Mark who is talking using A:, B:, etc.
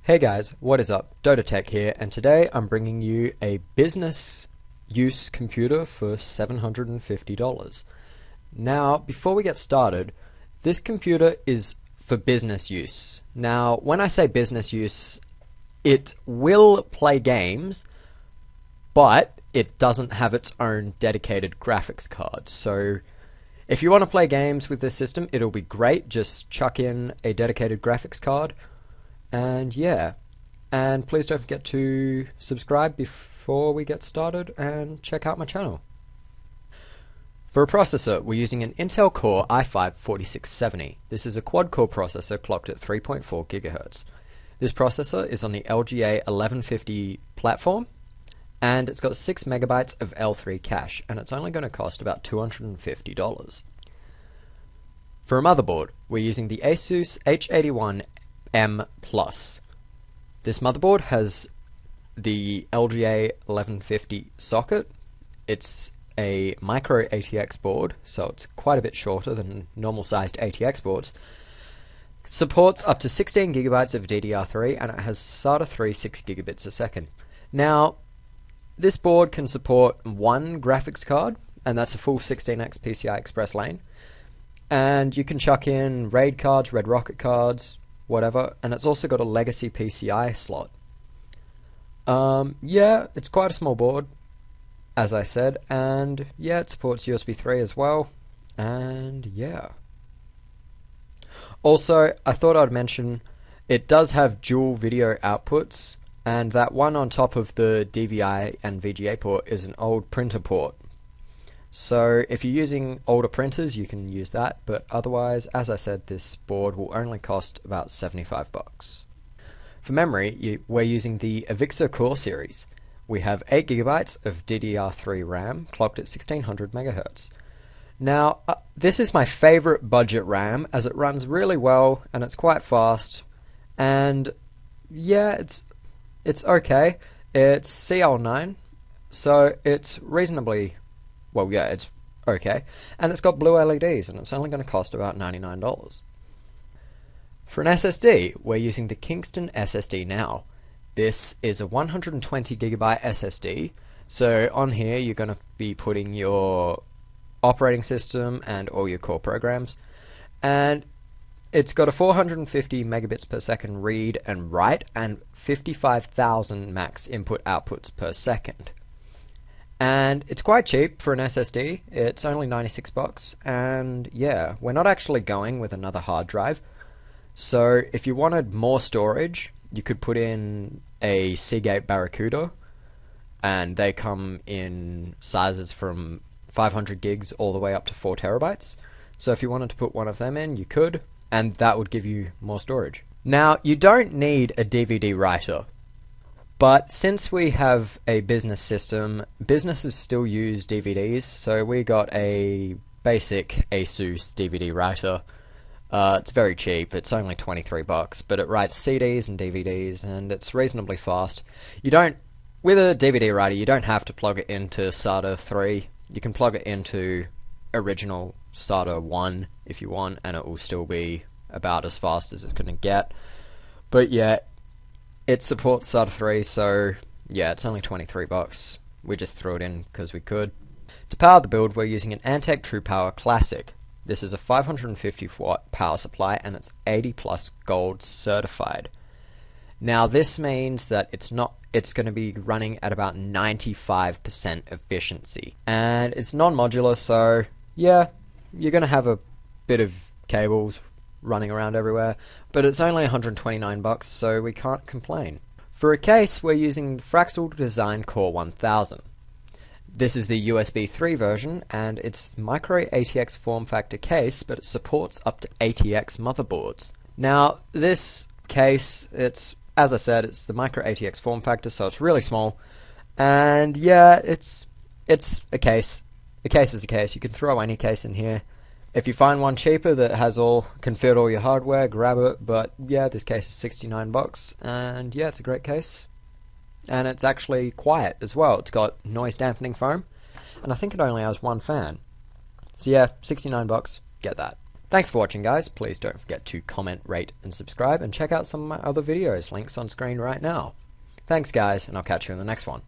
A: Hey guys, what is up? DodaTech here, and today I'm bringing you a business use computer for $750. Now, before we get started, this computer is for business use. Now, when I say business use, it will play games, but it doesn't have its own dedicated graphics card. So, if you want to play games with this system, it'll be great. Just chuck in a dedicated graphics card. And yeah, and please don't forget to subscribe before we get started and check out my channel. For a processor, we're using an Intel Core i5-4670. This is a quad-core processor clocked at 3.4 GHz. This processor is on the LGA 1150 platform, and it's got 6 MB of L3 cache, and it's only going to cost about $250. For a motherboard, we're using the Asus H81 M+. This motherboard has the LGA 1150 socket. It's a micro ATX board, so it's quite a bit shorter than normal sized ATX boards. Supports up to 16 GB of DDR3, and it has SATA 3 6 gigabits a second. Now, this board can support one graphics card, and that's a full 16x PCI Express lane. And you can chuck in RAID cards, Red Rocket cards, whatever, and it's also got a legacy PCI slot. Yeah, it's quite a small board, as I said, and yeah, it supports USB 3 as well, and yeah. Also, I thought I'd mention, it does have dual video outputs, and that one on top of the DVI and VGA port is an old printer port. So if you're using older printers, you can use that, but otherwise, as I said, this board will only cost about $75. For memory, we're using the Avixa Core series. We have 8 GB of DDR3 RAM clocked at 1600 MHz. Now, this is my favorite budget RAM as it runs really well and it's quite fast. And yeah, it's okay. It's CL9, so it's reasonably, well, yeah, it's okay. And it's got blue LEDs, and it's only going to cost about $99. For an SSD, we're using the Kingston SSD now. This is a 120 GB SSD, so on here you're going to be putting your operating system and all your core programs. And it's got a 450 megabits per second read and write, and 55,000 max input outputs per second. And it's quite cheap for an SSD. It's only $96, and yeah, we're not actually going with another hard drive. So if you wanted more storage, you could put in a Seagate Barracuda, and they come in sizes from 500 gigs all the way up to 4 terabytes. So if you wanted to put one of them in, you could, and that would give you more storage. Now, you don't need a DVD writer. But since we have a business system, businesses still use DVDs, so we got a basic Asus DVD writer. It's very cheap, it's only $23, but it writes CDs and DVDs, and it's reasonably fast. With a DVD writer, you don't have to plug it into SATA 3. You can plug it into original SATA 1 if you want, and it will still be about as fast as it's going to get. But yeah, it supports SATA 3, so yeah, it's only $23. We just threw it in because we could. To power the build, we're using an Antec TruePower Classic. This is a 550 watt power supply, and it's 80 plus gold certified. Now this means that it's going to be running at about 95% efficiency. And it's non-modular, so yeah, you're going to have a bit of cables running around everywhere, but it's only $129, so we can't complain. For a case, we're using the Fraxel Design Core 1000. This is the USB 3 version, and it's micro ATX form factor case, but it supports up to ATX motherboards. Now, this case, as I said, it's the micro ATX form factor, so it's really small, and yeah, it's a case. A case is a case. You can throw any case in here. If you find one cheaper that can fit all your hardware, grab it. But yeah, this case is $69, and yeah, it's a great case. And it's actually quiet as well. It's got noise dampening foam, and I think it only has one fan. So yeah, $69, get that. Thanks for watching, guys. Please don't forget to comment, rate, and subscribe, and check out some of my other videos, links on screen right now. Thanks, guys, and I'll catch you in the next one.